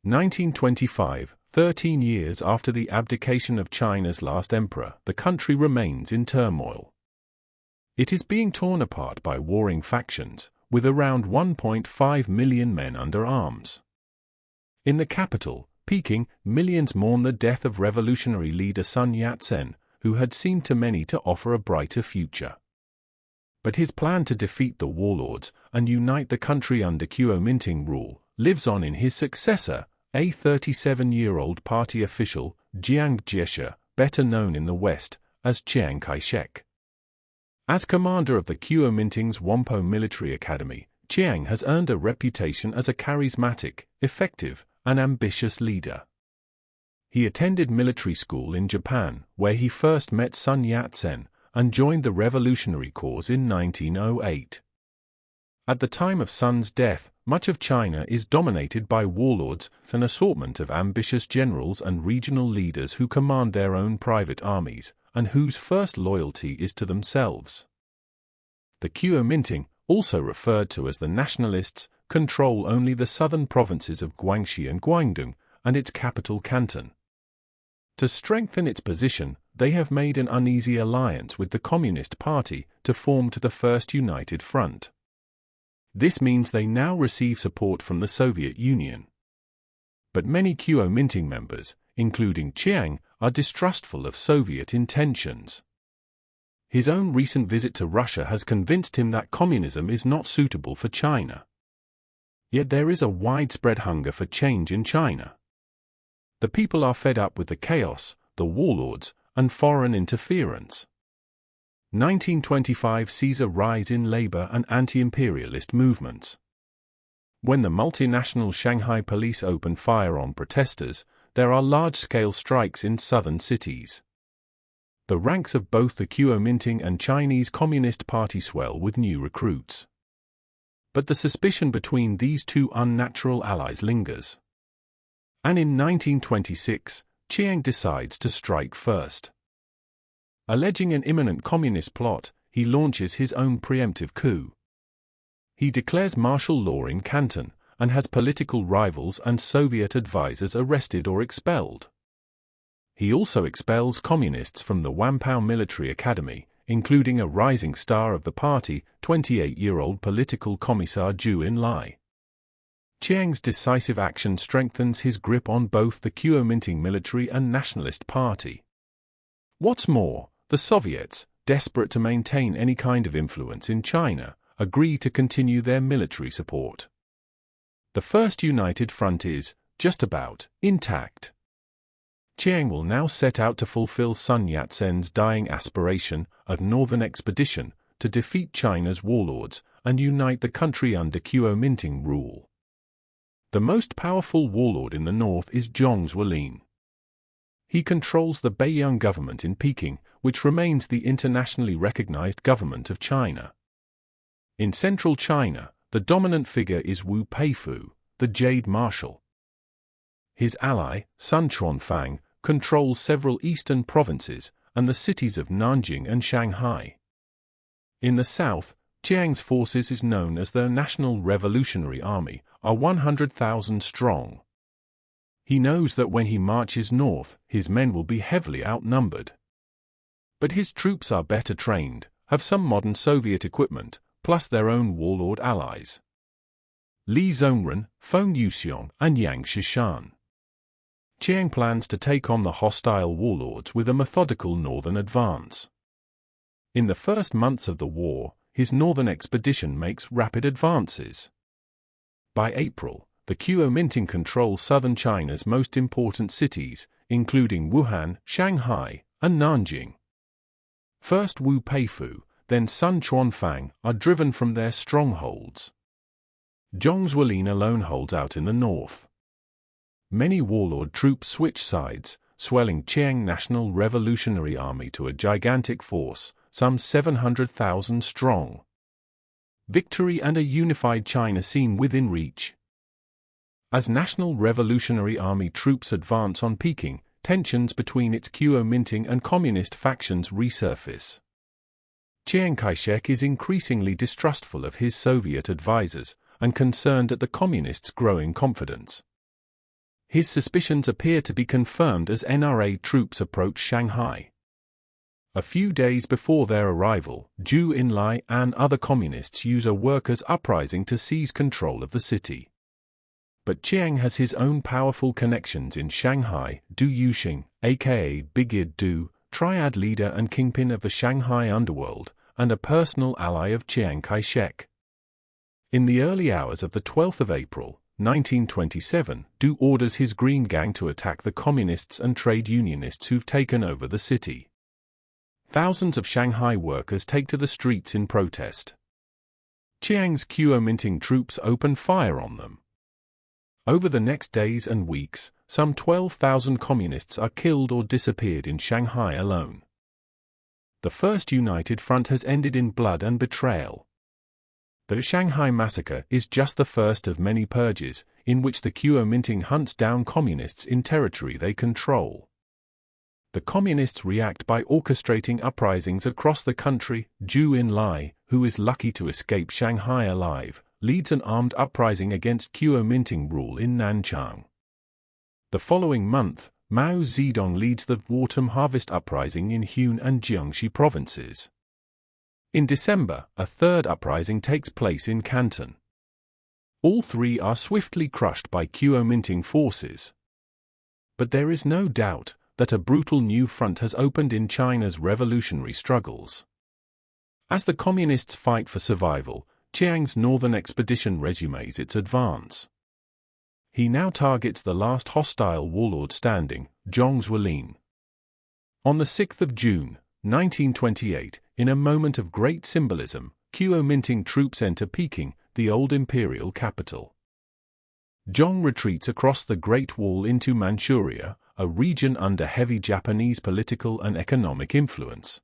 1925, 13 years after the abdication of China's last emperor, the country remains in turmoil. It is being torn apart by warring factions, with around 1.5 million men under arms. In the capital, Peking, millions mourn the death of revolutionary leader Sun Yat-sen, who had seemed to many to offer a brighter future. But his plan to defeat the warlords and unite the country under Kuomintang rule lives on in his successor, a 37-year-old party official, Chiang Kai-shek, better known in the West as Chiang Kai-shek. As commander of the Kuomintang's Whampoa Military Academy, Chiang has earned a reputation as a charismatic, effective, and ambitious leader. He attended military school in Japan, where he first met Sun Yat-sen, and joined the revolutionary cause in 1908. At the time of Sun's death, much of China is dominated by warlords, an assortment of ambitious generals and regional leaders who command their own private armies, and whose first loyalty is to themselves. The Kuomintang, also referred to as the Nationalists, control only the southern provinces of Guangxi and Guangdong, and its capital Canton. To strengthen its position, they have made an uneasy alliance with the Communist Party to form the First United Front. This means they now receive support from the Soviet Union. But many Kuomintang members, including Chiang, are distrustful of Soviet intentions. His own recent visit to Russia has convinced him that communism is not suitable for China. Yet there is a widespread hunger for change in China. The people are fed up with the chaos, the warlords, and foreign interference. 1925 sees a rise in labor and anti-imperialist movements. When the multinational Shanghai police open fire on protesters, there are large-scale strikes in southern cities. The ranks of both the Kuomintang and Chinese Communist Party swell with new recruits. But the suspicion between these two unnatural allies lingers. And in 1926, Chiang decides to strike first. Alleging an imminent communist plot, he launches his own preemptive coup. He declares martial law in Canton, and has political rivals and Soviet advisors arrested or expelled. He also expels communists from the Whampoa Military Academy, including a rising star of the party, 28-year-old political commissar Zhu Enlai. Chiang's decisive action strengthens his grip on both the Kuomintang military and nationalist party. What's more, the Soviets, desperate to maintain any kind of influence in China, agree to continue their military support. The First United Front is, just about, intact. Chiang will now set out to fulfill Sun Yat-sen's dying aspiration of northern expedition to defeat China's warlords and unite the country under Kuomintang rule. The most powerful warlord in the north is Zhang Zuolin. He controls the Beiyang government in Peking, which remains the internationally recognized government of China. In central China, the dominant figure is Wu Peifu, the Jade Marshal. His ally, Sun Quanfang, controls several eastern provinces and the cities of Nanjing and Shanghai. In the south, Chiang's forces is known as the National Revolutionary Army, are 100,000 strong. He knows that when he marches north, his men will be heavily outnumbered. But his troops are better trained, have some modern Soviet equipment, plus their own warlord allies. Li Zhongren, Feng Yuxiong, and Yang Shishan. Chiang plans to take on the hostile warlords with a methodical northern advance. In the first months of the war, his northern expedition makes rapid advances. By April, the Kuomintang control southern China's most important cities, including Wuhan, Shanghai, and Nanjing. First Wu Peifu, then Sun Quanfang, are driven from their strongholds. Zhang Zuolin alone holds out in the north. Many warlord troops switch sides, swelling Chiang National Revolutionary Army to a gigantic force, some 700,000 strong. Victory and a unified China seem within reach. As National Revolutionary Army troops advance on Peking, tensions between its Kuomintang and communist factions resurface. Chiang Kai-shek is increasingly distrustful of his Soviet advisors and concerned at the communists' growing confidence. His suspicions appear to be confirmed as NRA troops approach Shanghai. A few days before their arrival, Zhou Enlai and other communists use a workers' uprising to seize control of the city. But Chiang has his own powerful connections in Shanghai. Du Yuxing, aka Big Du, triad leader and kingpin of the Shanghai underworld, and a personal ally of Chiang Kai-shek. In the early hours of the 12th of April, 1927, Du orders his Green Gang to attack the communists and trade unionists who've taken over the city. Thousands of Shanghai workers take to the streets in protest. Chiang's Kuomintang troops open fire on them. Over the next days and weeks, some 12,000 communists are killed or disappeared in Shanghai alone. The First United Front has ended in blood and betrayal. The Shanghai Massacre is just the first of many purges, in which the Kuomintang hunts down communists in territory they control. The communists react by orchestrating uprisings across the country. Zhou Enlai, who is lucky to escape Shanghai alive, leads an armed uprising against Kuomintang rule in Nanchang. The following month, Mao Zedong leads the autumn harvest uprising in Hunan and Jiangxi provinces. In December, a third uprising takes place in Canton. All three are swiftly crushed by Kuomintang forces. But there is no doubt that a brutal new front has opened in China's revolutionary struggles. As the communists fight for survival, Chiang's northern expedition resumes its advance. He now targets the last hostile warlord standing, Zhong Zuolin. On the 6th of June, 1928, in a moment of great symbolism, Kuomintang troops enter Peking, the old imperial capital. Zhong retreats across the Great Wall into Manchuria, a region under heavy Japanese political and economic influence.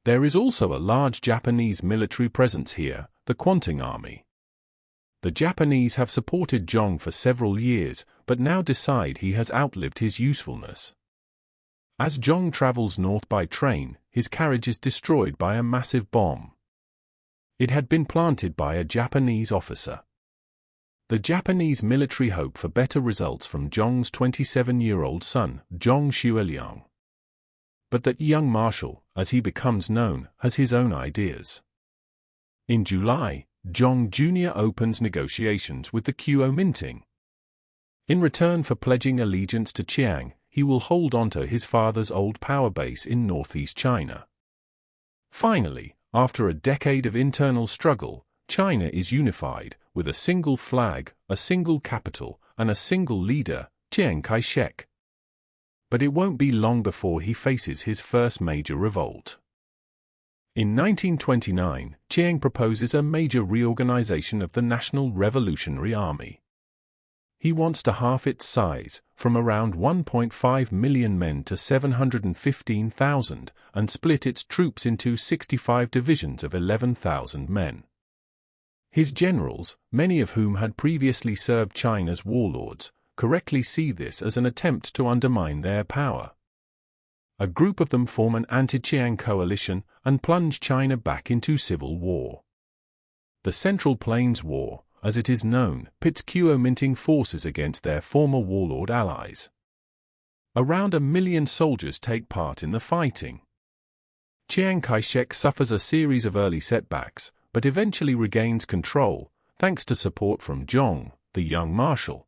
There is also a large Japanese military presence here, the Kwantung Army. The Japanese have supported Zhong for several years, but now decide he has outlived his usefulness. As Zhong travels north by train, his carriage is destroyed by a massive bomb. It had been planted by a Japanese officer. The Japanese military hope for better results from Zhong's 27-year-old son, Zhong Xueliang. But that young marshal, as he becomes known, has his own ideas. In July, Zhong Jr. opens negotiations with the Kuomintang. In return for pledging allegiance to Chiang, he will hold onto his father's old power base in northeast China. Finally, after a decade of internal struggle, China is unified, with a single flag, a single capital, and a single leader, Chiang Kai-shek. But it won't be long before he faces his first major revolt. In 1929, Chiang proposes a major reorganization of the National Revolutionary Army. He wants to halve its size, from around 1.5 million men to 715,000, and split its troops into 65 divisions of 11,000 men. His generals, many of whom had previously served China's warlords, correctly see this as an attempt to undermine their power. A group of them form an anti-Chiang coalition and plunge China back into civil war. The Central Plains War, as it is known, pits Kuomintang forces against their former warlord allies. Around 1 million soldiers take part in the fighting. Chiang Kai-shek suffers a series of early setbacks, but eventually regains control, thanks to support from Zhong, the young marshal.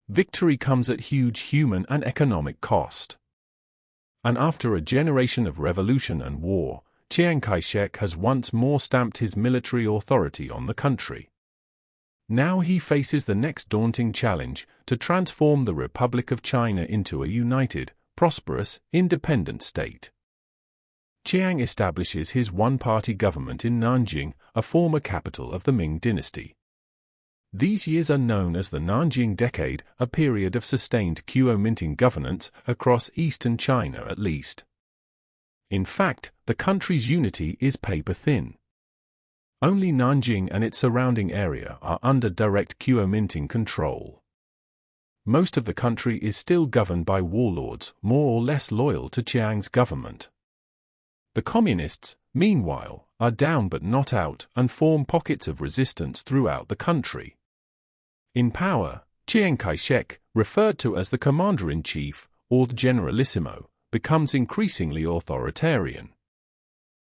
Victory comes at huge human and economic cost. And after a generation of revolution and war, Chiang Kai-shek has once more stamped his military authority on the country. Now he faces the next daunting challenge, to transform the Republic of China into a united, prosperous, independent state. Chiang establishes his one-party government in Nanjing, a former capital of the Ming dynasty. These years are known as the Nanjing Decade, a period of sustained Kuomintang governance across eastern China at least. In fact, the country's unity is paper-thin. Only Nanjing and its surrounding area are under direct Kuomintang control. Most of the country is still governed by warlords, more or less loyal to Chiang's government. The communists, meanwhile, are down but not out and form pockets of resistance throughout the country. In power, Chiang Kai-shek, referred to as the Commander-in-Chief or the Generalissimo, becomes increasingly authoritarian.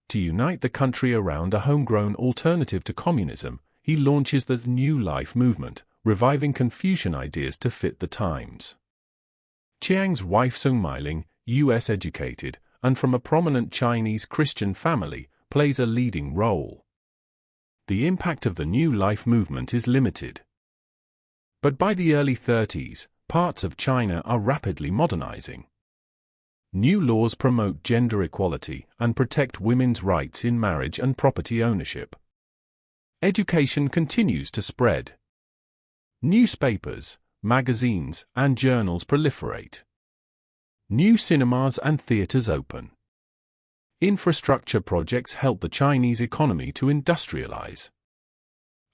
To unite the country around a homegrown alternative to communism, he launches the New Life movement, reviving Confucian ideas to fit the times. Chiang's wife Sung Meiling, US-educated, and from a prominent Chinese Christian family, plays a leading role. The impact of the New Life movement is limited. But by the early 30s, parts of China are rapidly modernizing. New laws promote gender equality and protect women's rights in marriage and property ownership. Education continues to spread. Newspapers, magazines, and journals proliferate. New cinemas and theaters open. Infrastructure projects help the Chinese economy to industrialize.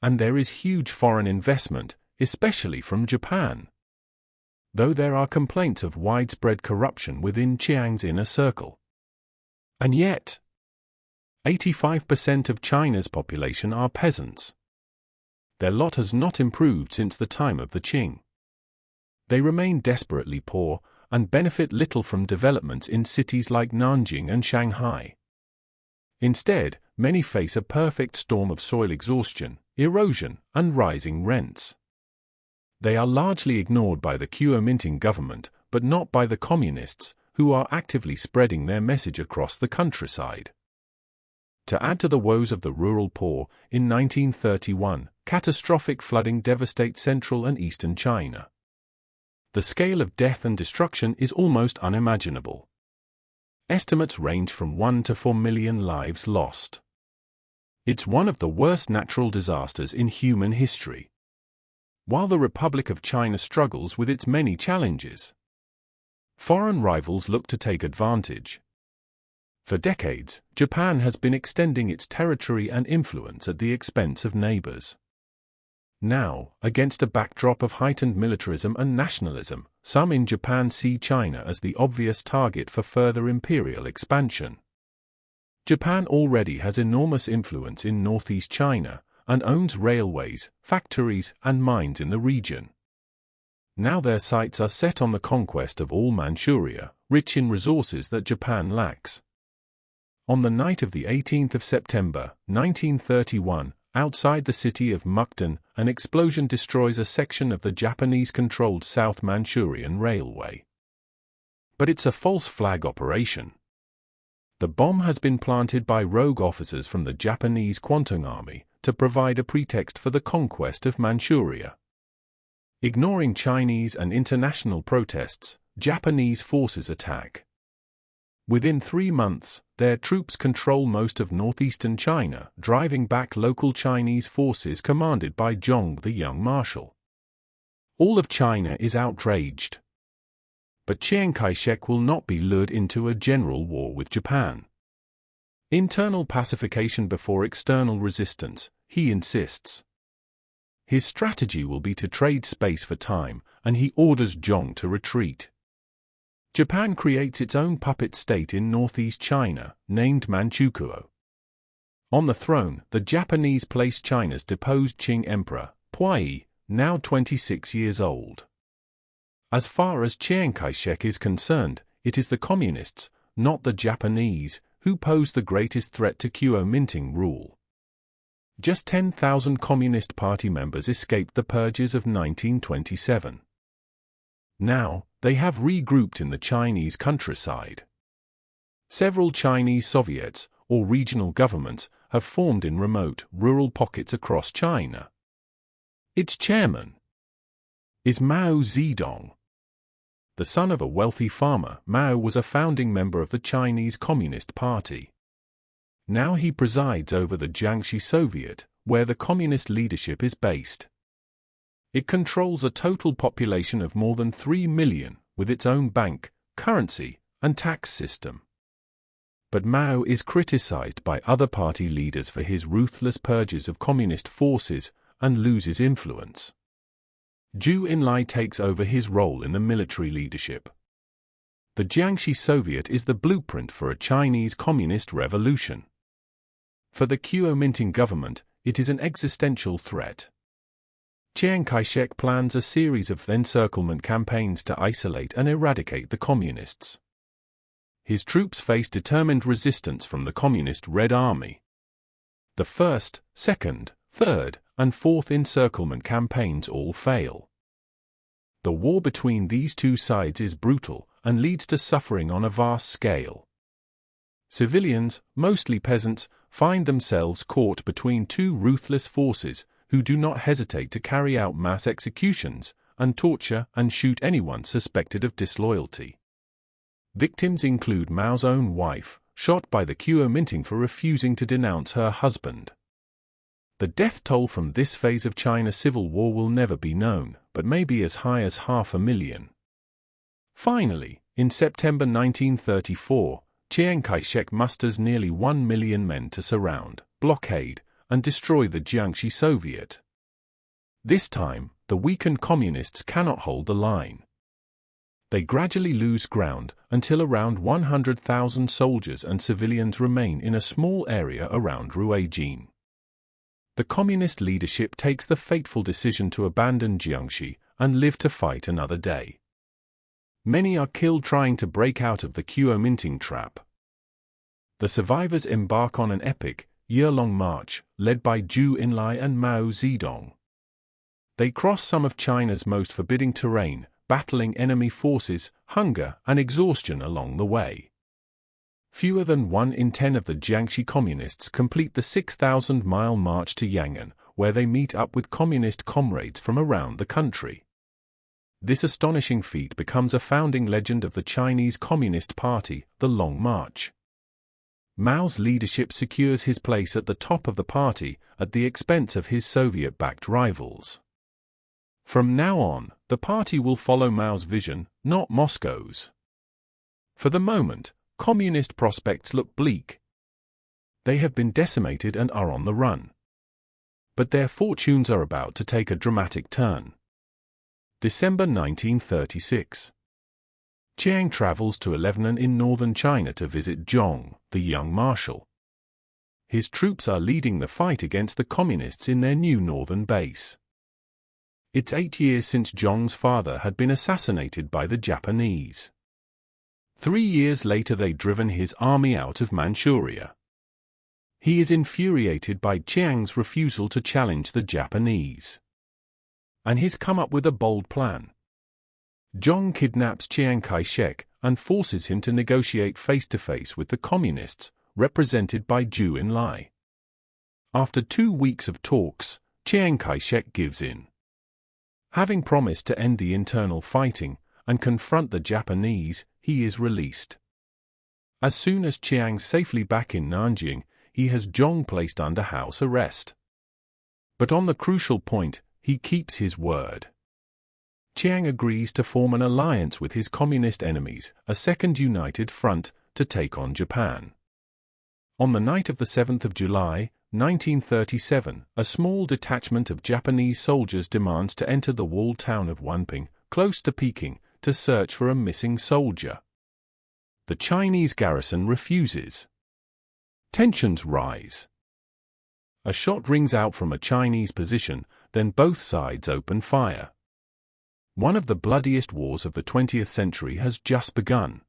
And there is huge foreign investment, especially from Japan. Though there are complaints of widespread corruption within Chiang's inner circle. And yet, 85% of China's population are peasants. Their lot has not improved since the time of the Qing. They remain desperately poor and benefit little from developments in cities like Nanjing and Shanghai. Instead, many face a perfect storm of soil exhaustion, erosion, and rising rents. They are largely ignored by the Kuomintang government, but not by the communists, who are actively spreading their message across the countryside. To add to the woes of the rural poor, in 1931, catastrophic flooding devastates central and eastern China. The scale of death and destruction is almost unimaginable. Estimates range from 1 to 4 million lives lost. It's one of the worst natural disasters in human history. While the Republic of China struggles with its many challenges, foreign rivals look to take advantage. For decades, Japan has been extending its territory and influence at the expense of neighbors. Now, against a backdrop of heightened militarism and nationalism, some in Japan see China as the obvious target for further imperial expansion. Japan already has enormous influence in northeast China, and owns railways, factories, and mines in the region. Now their sights are set on the conquest of all Manchuria, rich in resources that Japan lacks. On the night of the 18th of September, 1931, outside the city of Mukden, an explosion destroys a section of the Japanese-controlled South Manchurian Railway. But it's a false flag operation. The bomb has been planted by rogue officers from the Japanese Kwantung Army to provide a pretext for the conquest of Manchuria. Ignoring Chinese and international protests, Japanese forces attack. Within 3 months, their troops control most of northeastern China, driving back local Chinese forces commanded by Zhong the Young Marshal. All of China is outraged. But Chiang Kai-shek will not be lured into a general war with Japan. Internal pacification before external resistance, he insists. His strategy will be to trade space for time, and he orders Zhong to retreat. Japan creates its own puppet state in northeast China, named Manchukuo. On the throne, the Japanese place China's deposed Qing Emperor, Puyi, now 26 years old. As far as Chiang Kai-shek is concerned, it is the communists, not the Japanese, who pose the greatest threat to Kuomintang rule. Just 10,000 Communist Party members escaped the purges of 1927. Now, they have regrouped in the Chinese countryside. Several Chinese Soviets, or regional governments, have formed in remote, rural pockets across China. Its chairman is Mao Zedong. The son of a wealthy farmer, Mao was a founding member of the Chinese Communist Party. Now he presides over the Jiangxi Soviet, where the communist leadership is based. It controls a total population of more than 3 million, with its own bank, currency, and tax system. But Mao is criticized by other party leaders for his ruthless purges of communist forces and loses influence. Zhou Enlai takes over his role in the military leadership. The Jiangxi Soviet is the blueprint for a Chinese communist revolution. For the Kuomintang government, it is an existential threat. Chiang Kai-shek plans a series of encirclement campaigns to isolate and eradicate the Communists. His troops face determined resistance from the Communist Red Army. The first, second, third, and fourth encirclement campaigns all fail. The war between these two sides is brutal and leads to suffering on a vast scale. Civilians, mostly peasants, find themselves caught between two ruthless forces who do not hesitate to carry out mass executions and torture and shoot anyone suspected of disloyalty. Victims include Mao's own wife, shot by the Kuomintang for refusing to denounce her husband. The death toll from this phase of China's civil war will never be known, but may be as high as 500,000. Finally, in September 1934, Chiang Kai-shek musters nearly 1 million men to surround, blockade, and destroy the Jiangxi Soviet. This time, the weakened Communists cannot hold the line. They gradually lose ground until around 100,000 soldiers and civilians remain in a small area around Ruijin. The Communist leadership takes the fateful decision to abandon Jiangxi and live to fight another day. Many are killed trying to break out of the Kuomintang trap. The survivors embark on an epic, year-long march, led by Zhou Enlai and Mao Zedong. They cross some of China's most forbidding terrain, battling enemy forces, hunger, and exhaustion along the way. Fewer than 1 in 10 of the Jiangxi Communists complete the 6,000-mile march to Yangon, where they meet up with Communist comrades from around the country. This astonishing feat becomes a founding legend of the Chinese Communist Party, the Long March. Mao's leadership secures his place at the top of the party at the expense of his Soviet-backed rivals. From now on, the party will follow Mao's vision, not Moscow's. For the moment, Communist prospects look bleak. They have been decimated and are on the run. But their fortunes are about to take a dramatic turn. December 1936. Chiang travels to Lebanon in northern China to visit Zhong, the young marshal. His troops are leading the fight against the Communists in their new northern base. It's 8 years since Zhong's father had been assassinated by the Japanese. 3 years later they'd driven his army out of Manchuria. He is infuriated by Chiang's refusal to challenge the Japanese. And he's come up with a bold plan. Zhong kidnaps Chiang Kai-shek and forces him to negotiate face-to-face with the Communists, represented by Zhou Enlai. After 2 weeks of talks, Chiang Kai-shek gives in. Having promised to end the internal fighting and confront the Japanese, he is released. As soon as Chiang's safely back in Nanjing, he has Zhong placed under house arrest. But on the crucial point, he keeps his word. Chiang agrees to form an alliance with his communist enemies, a second united front, to take on Japan. On the night of the 7th of July, 1937, a small detachment of Japanese soldiers demands to enter the walled town of Wanping, close to Peking, to search for a missing soldier. The Chinese garrison refuses. Tensions rise. A shot rings out from a Chinese position, then both sides open fire. One of the bloodiest wars of the 20th century has just begun.